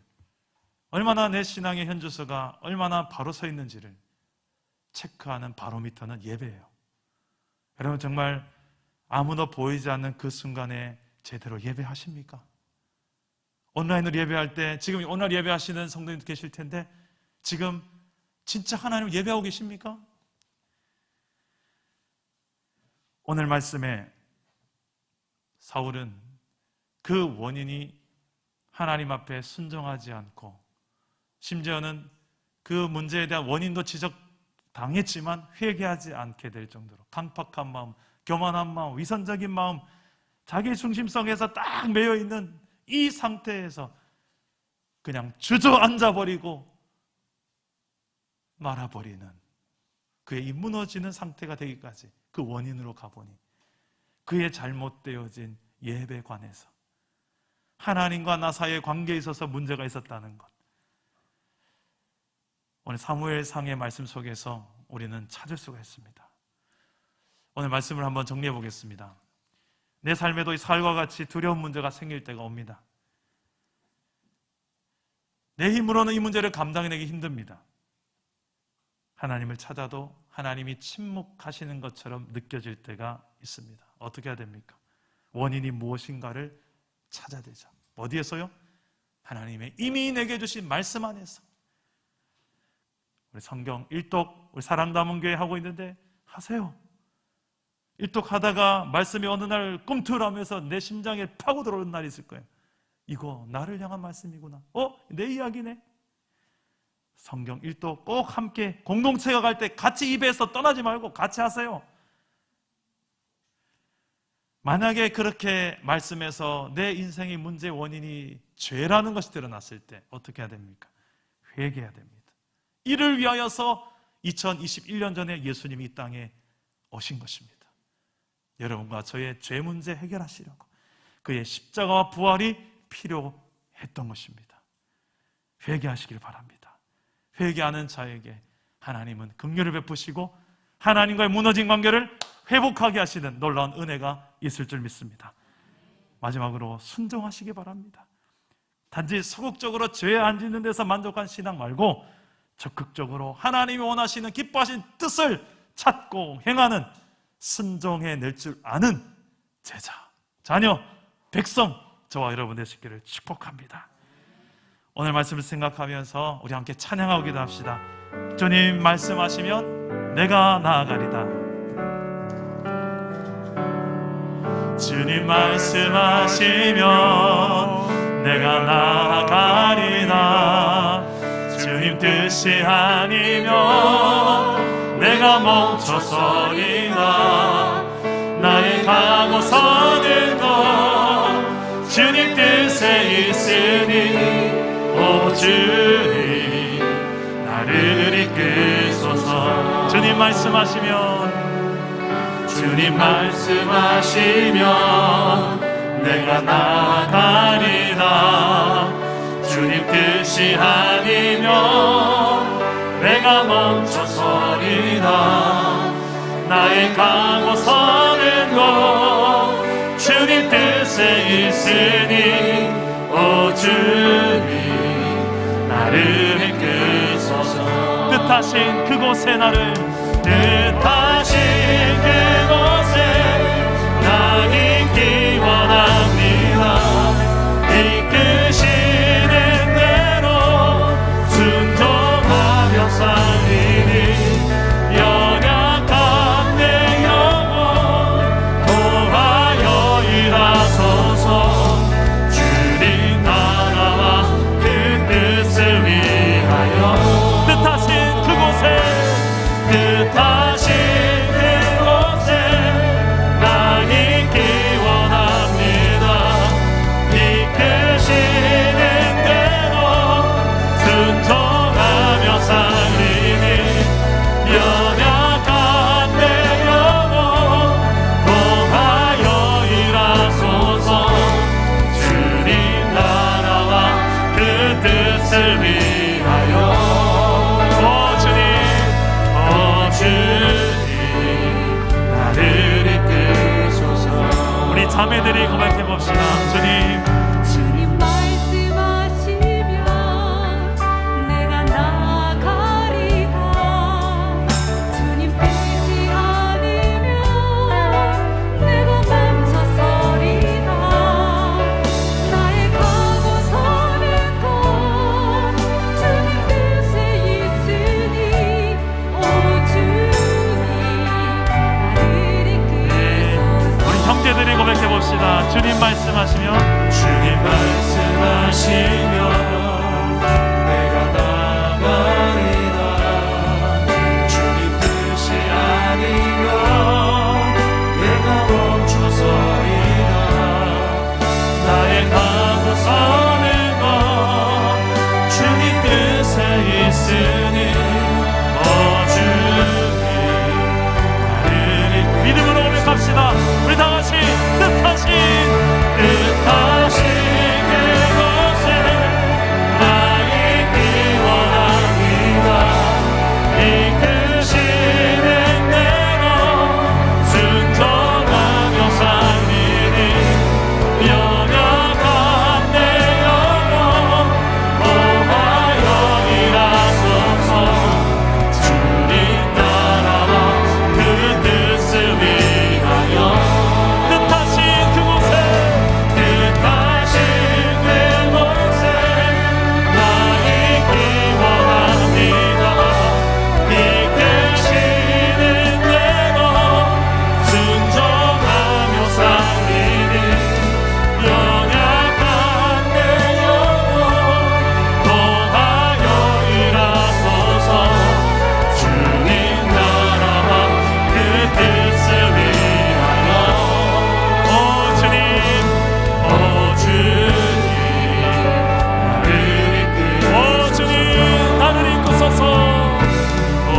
얼마나 내 신앙의 현 주소가 얼마나 바로 서 있는지를 체크하는 바로미터는 예배예요. 여러분 정말 아무도 보이지 않는 그 순간에 제대로 예배하십니까? 온라인으로 예배할 때, 지금 온라인 예배하시는 성도님도 계실 텐데 지금 진짜 하나님을 예배하고 계십니까? 오늘 말씀에 사울은 그 원인이 하나님 앞에 순종하지 않고, 심지어는 그 문제에 대한 원인도 지적당했지만 회개하지 않게 될 정도로 강팍한 마음, 교만한 마음, 위선적인 마음, 자기 중심성에서 딱 매여있는 이 상태에서 그냥 주저앉아버리고 말아버리는 그의 이 무너지는 상태가 되기까지 그 원인으로 가보니 그의 잘못되어진 예배에 관해서 하나님과 나 사이의 관계에 있어서 문제가 있었다는 것, 오늘 사무엘상의 말씀 속에서 우리는 찾을 수가 있습니다. 오늘 말씀을 한번 정리해 보겠습니다. 내 삶에도 이 사울과 같이 두려운 문제가 생길 때가 옵니다. 내 힘으로는 이 문제를 감당해내기 힘듭니다. 하나님을 찾아도 하나님이 침묵하시는 것처럼 느껴질 때가 있습니다. 어떻게 해야 됩니까? 원인이 무엇인가를 찾아야 되죠. 어디에서요? 하나님의 이미 내게 주신 말씀 안에서. 우리 성경 일독, 우리 사랑담은 교회 하고 있는데 하세요. 일독하다가 말씀이 어느 날 꿈틀하면서 내 심장에 파고 들어오는 날이 있을 거예요. 이거 나를 향한 말씀이구나. 내 이야기네. 성경 일독 꼭 함께 공동체가 갈 때 같이 입에서 떠나지 말고 같이 하세요. 만약에 그렇게 말씀에서 내 인생의 문제의 원인이 죄라는 것이 드러났을 때 어떻게 해야 됩니까? 회개해야 됩니다. 이를 위하여서 2021년 전에 예수님이 이 땅에 오신 것입니다. 여러분과 저의 죄 문제 해결하시려고 그의 십자가와 부활이 필요했던 것입니다. 회개하시길 바랍니다. 회개하는 자에게 하나님은 긍휼을 베푸시고 하나님과의 무너진 관계를 회복하게 하시는 놀라운 은혜가 있을 줄 믿습니다. 마지막으로 순종하시기 바랍니다. 단지 소극적으로 죄 안 짓는 데서 만족한 신앙 말고 적극적으로 하나님이 원하시는 기뻐하신 뜻을 찾고 행하는, 순종해낼 줄 아는 제자, 자녀, 백성, 저와 여러분 되시기를 축복합니다. 오늘 말씀을 생각하면서 우리 함께 찬양하고 기도합시다. 주님 말씀하시면 내가 나아가리다. 주님 말씀하시면 내가 나아가리라. 주님 뜻이 아니면 내가 멈춰서리라. 나의 가고 서는 것 주님 뜻에 있으니 오 주님 나를 이끄소서. 주님 말씀하시면 내가 나아가리라. 주님 뜻이 아니면 내가 멈춰서리라. 나의 가고 서는 곳 주님 뜻에 있으니 오 주님 나를 이끄소서. 뜻하신 그곳에 나를 뜻하신 그곳에 나 있기 원합니다. 이끄시는 대로 순종하며 살리니 연약한 내 영혼 도하여 일하소서. 주님 나라와 그 뜻을 위하여 뜻하신 그곳에 나 있기 원합니다. 이끄시는 대로 순종하며 살리니 연약한 내 영혼 도하여 일하소서. 주님 나라와 그 뜻을 위하여 우리 자매들이 고백해봅시다. 주님 말씀하시면 내가 나아가리라. 주님 뜻이 아니면 내가 멈춰서리라. 나의 가고 서는 곳 주님 뜻에 있으니 오 주님 나를 이끄소서. 우리 형제들이 고백해봅시다. 주님 말씀하시면 내가 나아가리라. 주님 뜻이 아니면 내가 멈춰서리라. 나의 가고 서는 것 주님 뜻에 있으니 오 주님 나를 믿음으로 고백합시다. 우리 다같이 뜻하신 그곳에 나 있기 원합니다. 이끄시는 대로 순종하며 살리니 연약한 내 영혼 도하여 일하소서. 주님 나라와 그 뜻을 위하여 뜻하신 그곳에 나 있기 원합니다. 이끄시는 대로 순종하며 살리니 연약한 내 영혼 도하여 일하소서. 주님 나라와 그 뜻을 위하여 오 주님 나를 이끄소서. 오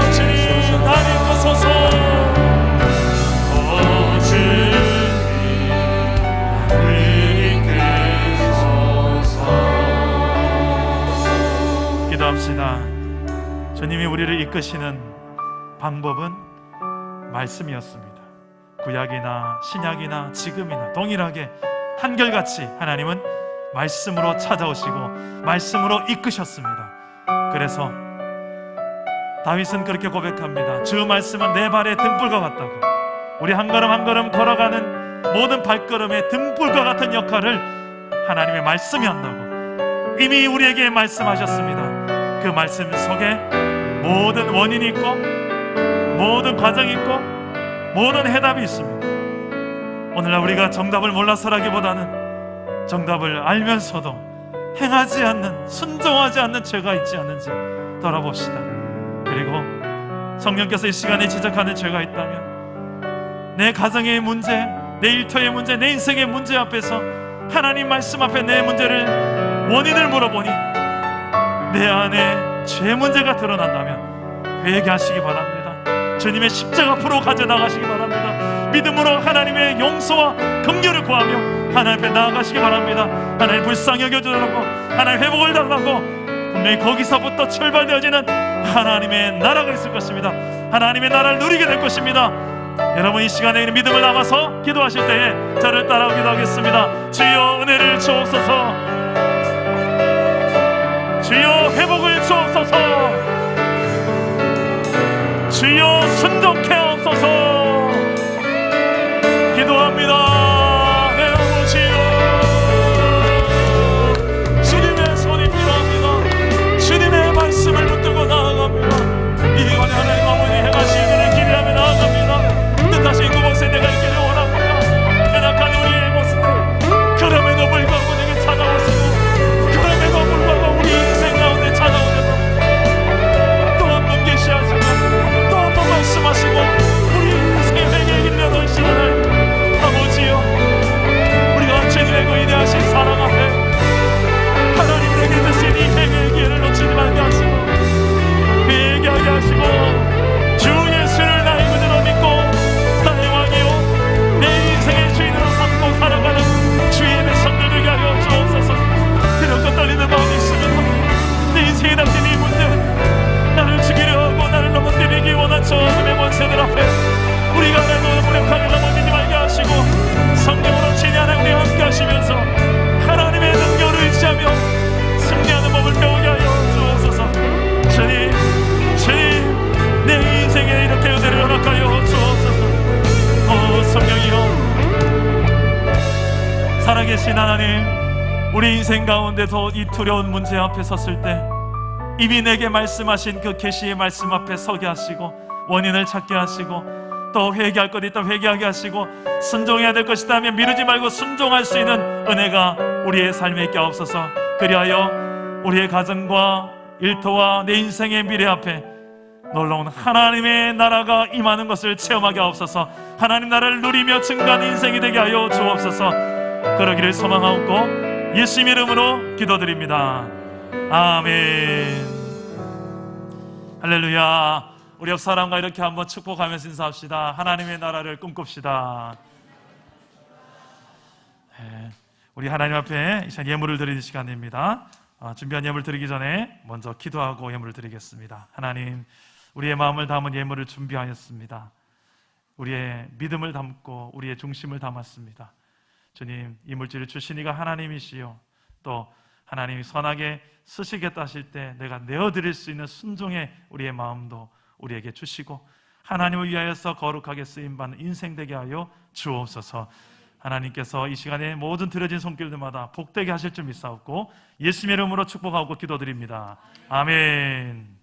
주님 나를 이끄소서. 오 주님 나를 이끄소서. 기도합시다. 주님이 우리를 이끄시는 방법은 말씀이었습니다. 구약이나 신약이나 지금이나 동일하게 한결같이 하나님은 말씀으로 찾아오시고 말씀으로 이끄셨습니다. 그래서 다윗은 그렇게 고백합니다. 주 말씀은 내 발의 등불과 같다고. 우리 한 걸음 한 걸음 걸어가는 모든 발걸음의 등불과 같은 역할을 하나님의 말씀이 한다고 이미 우리에게 말씀하셨습니다. 그 말씀 속에 모든 원인이 있고 모든 과정이 있고 모든 해답이 있습니다. 오늘날 우리가 정답을 몰라서라기보다는 정답을 알면서도 행하지 않는, 순종하지 않는 죄가 있지 않는지 돌아봅시다. 그리고 성령께서 이 시간에 지적하는 죄가 있다면 내 가정의 문제, 내 일터의 문제, 내 인생의 문제 앞에서 하나님 말씀 앞에 내 문제를, 원인을 물어보니 내 안에 죄 문제가 드러난다면 회개하시기 바랍니다. 주님의 십자가 앞으로 가져나가시기 바랍니다. 믿음으로 하나님의 용서와 긍휼을 구하며 하나님 앞에 나아가시기 바랍니다. 하나님 불쌍히 여겨주라고, 하나님 회복을 달라고. 분명히 거기서부터 출발되어지는 하나님의 나라가 있을 것입니다. 하나님의 나라를 누리게 될 것입니다. 여러분, 이 시간에 믿음을 담아서 기도하실 때에 저를 따라 기도하겠습니다. 주여 은혜를 주옵소서. 주여 회복을 주옵소서. 주여 순종케 하옵소서. 기도합니다. 내 아버지여, 주님의 손이 필요합니다. 주님의 말씀을 붙들고 나아갑니다. 이번에 하나님 아버지 행하시는 길이라며 나아갑니다. 뜻하신 그곳에 내가 있기를 원합니다. 연약한 우리의 모습들, 그럼에도 불구하고 내게 찾아오시고, 그럼에도 불구하고 우리 인생 가운데 찾아오셔서 또 한 번 계시하시고 또 한 번 말씀하시고 우리 인생의 회개의 길을 열어주시는 하나님 아버지요, 우리가 주님의 그 위대하신 사랑 앞에 하나님 내게 주신 이 회개의 기회를 놓치지 말게 하시고 회개하게 하시고 주 예수를 나의 그대로 믿고 나의 왕이요 내 인생의 주인으로 삼고 살아가는 주의 백성들 되게 하여 주옵소서. 두렵고 떨리는 마음이 있습니다. 내 인생에 닥친 이 문제는 나를 죽이려 하고 나를 넘어뜨리기 원한 저 어둠의 권세들 앞에 우리가 하나님을 무력하게 넘어지지 말게 하시고 성령으로 친히 하나님 우리와 함께 하시면서 하나님의 능력을 의지하며 승리하는 법을 배우게 하여 주옵소서. 주님, 주님, 내 인생에 이렇게 은혜를 허락하여 주옵소서. 성령이여, 살아계신 하나님, 우리 인생 가운데서 이 두려운 문제 앞에 섰을 때 이미 내게 말씀하신 그 계시의 말씀 앞에 서게 하시고 원인을 찾게 하시고 또 회개할 것 있다면 회개하게 하시고 순종해야 될 것이 있다면 미루지 말고 순종할 수 있는 은혜가 우리의 삶에 있게 하옵소서. 그리하여 우리의 가정과 일터와 내 인생의 미래 앞에 놀라운 하나님의 나라가 임하는 것을 체험하게 하옵소서. 하나님 나라를 누리며 증거하는 인생이 되게 하여 주옵소서. 그러기를 소망하옵고 예수님 이름으로 기도드립니다. 아멘. 할렐루야. 우리 옆 사람과 이렇게 한번 축복하면서 인사합시다. 하나님의 나라를 꿈꿉시다. 네, 우리 하나님 앞에 이 시간 예물을 드리는 시간입니다. 준비한 예물 드리기 전에 먼저 기도하고 예물을 드리겠습니다. 하나님, 우리의 마음을 담은 예물을 준비하였습니다. 우리의 믿음을 담고 우리의 중심을 담았습니다. 주님, 이 물질을 주신 이가 하나님이시요 또 하나님이 선하게 쓰시겠다 하실 때 내가 내어드릴 수 있는 순종의 우리의 마음도 우리에게 주시고 하나님을 위하여서 거룩하게 쓰임받는 인생 되게 하여 주옵소서. 하나님께서 이 시간에 모든 드려진 손길들마다 복되게 하실 줄 믿사옵고 예수님의 이름으로 축복하고 기도드립니다. 아멘.